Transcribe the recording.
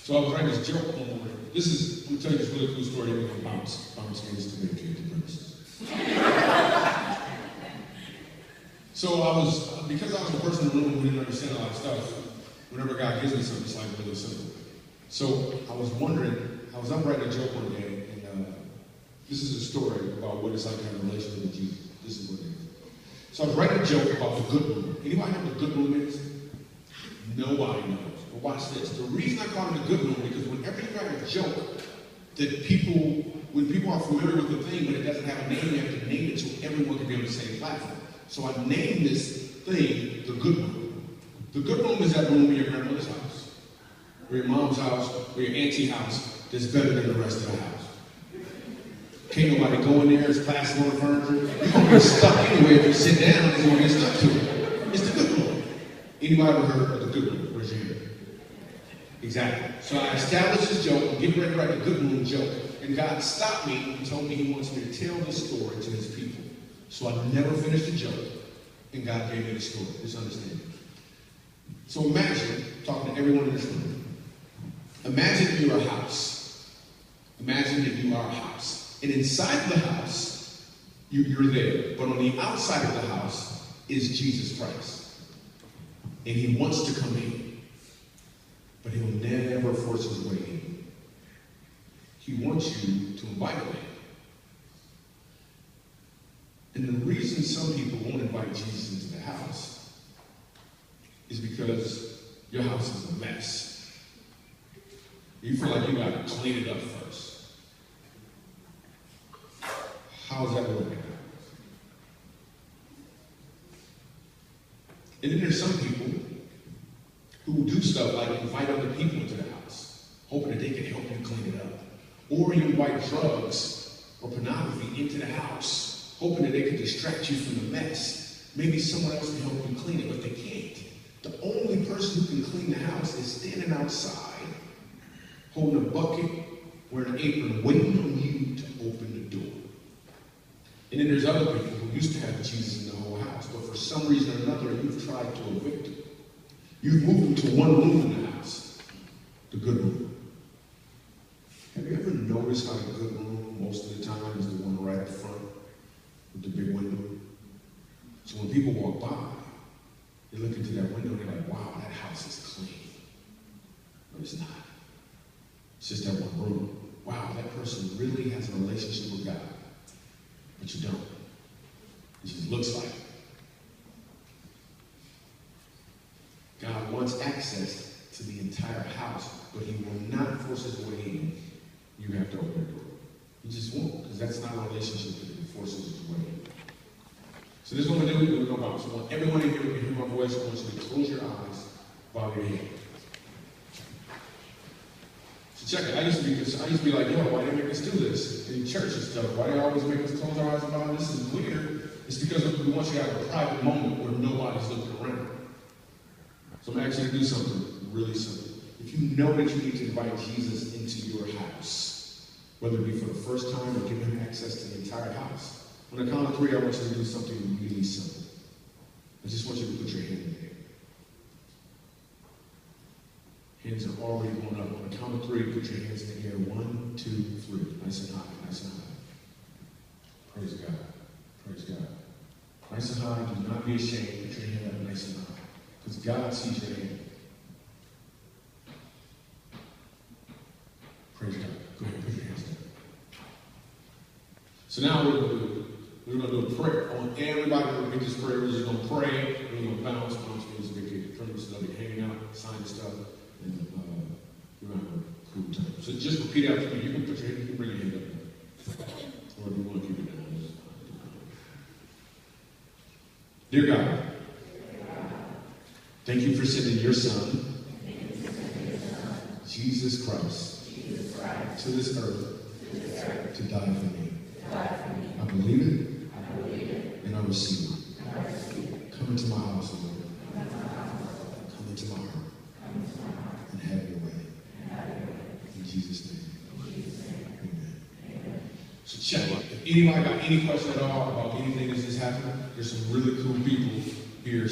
So I was writing this joke one morning. I'm going to tell you this really cool story. We're going to bounce against the victory of the premises. So because I was a person in the room who didn't understand a lot of stuff, whenever God gives me something, it's like really simple. So I was up writing a joke one day, and this is a story about what it's like to have a relationship with Jesus. This is what it is. So I was writing a joke about the good room. Anybody know what the good room is? Nobody knows. But watch this. The reason I call it the good room is because whenever you write a joke, when people are familiar with the thing, but it doesn't have a name, you have to name it so everyone can be on the same platform. So I named this thing the good room. The good room is that room in your grandmother's house, or your mom's house, or your auntie's house that's better than the rest of the house. Can't nobody go in there, it's plastic on the furniture. You're going to get stuck anyway if you sit down, you're going to get stuck to it. It's the good room. Anybody ever heard of the good room? Raise your hand. Exactly. So I established this joke, I'm getting ready to write a good room joke, and God stopped me and told me he wants me to tell this story to his people. So I never finished the joke, and God gave me the story. Just understand. So imagine, talking to everyone in this room, imagine if you're a house. Imagine if you are a house. And inside the house, you're there. But on the outside of the house is Jesus Christ. And he wants to come in. But he'll never force his way in. He wants you to invite him in. And the reason some people won't invite Jesus into the house is because your house is a mess. You feel like you got to clean it up first. How's that working? And then there's some people who do stuff like invite other people into the house, hoping that they can help you clean it up. Or you invite drugs or pornography into the house, hoping that they can distract you from the mess. Maybe someone else can help you clean it, but they can't. The only person who can clean the house is standing outside, holding a bucket, wearing an apron, waiting on you to open the door. And then there's other people who used to have Jesus in the whole house, but for some reason or another, you've tried to evict them. You've moved them to one room in the house, the good room. Have you ever noticed how the good room, most of the time, is the one right up front with the big window? So when people walk by, they look into that window and they're like, wow, that house is clean. No, it's not. It's just that one room. Wow, that person really has a relationship with God. But you don't. It just looks like it. God wants access to the entire house, but he will not force his way in. You have to open the door. He just won't, because that's not a relationship that he forces his way in. So this is what we're going to do. We're going to bounce. So I want everyone in here who can hear my voice, I want you to close your eyes, bow your head. So check it. I used to be like, yo, why do they make us do this in church and stuff? Why do they always make us close our eyes and bow? This is weird. It's because we want you to have a private moment where nobody's looking around. So I'm actually going to do something really simple. If you know that you need to invite Jesus into your house, whether it be for the first time or give him access to the entire house, on the count of 3, I want you to do something really simple. I just want you to put your hand in the air. Hands are already going up. On the count of 3, put your hands in the air. 1, 2, 3. Nice and high, nice and high. Praise God. Praise God. Nice and high. Do not be ashamed. Put your hand up nice and high. Because God sees your hand. Praise God. Go ahead, put your hands down. So now we're going to do a prayer. I want everybody to repeat this prayer. We're just going to pray. We're going to bounce means we get friends of you hanging out, signing stuff, and we're going to have a cool time. So just repeat after me. You can put your hand, you can bring your hand up. Or if you want to keep it down. Dear God, thank you for sending your Son, Jesus Christ, to this earth to die for me. I believe it and I receive it. Come into my house, Lord. Come into my heart and have your way. In Jesus' name. Amen. So check it. If anybody got any question at all about anything that's just happened, there's some really cool people here.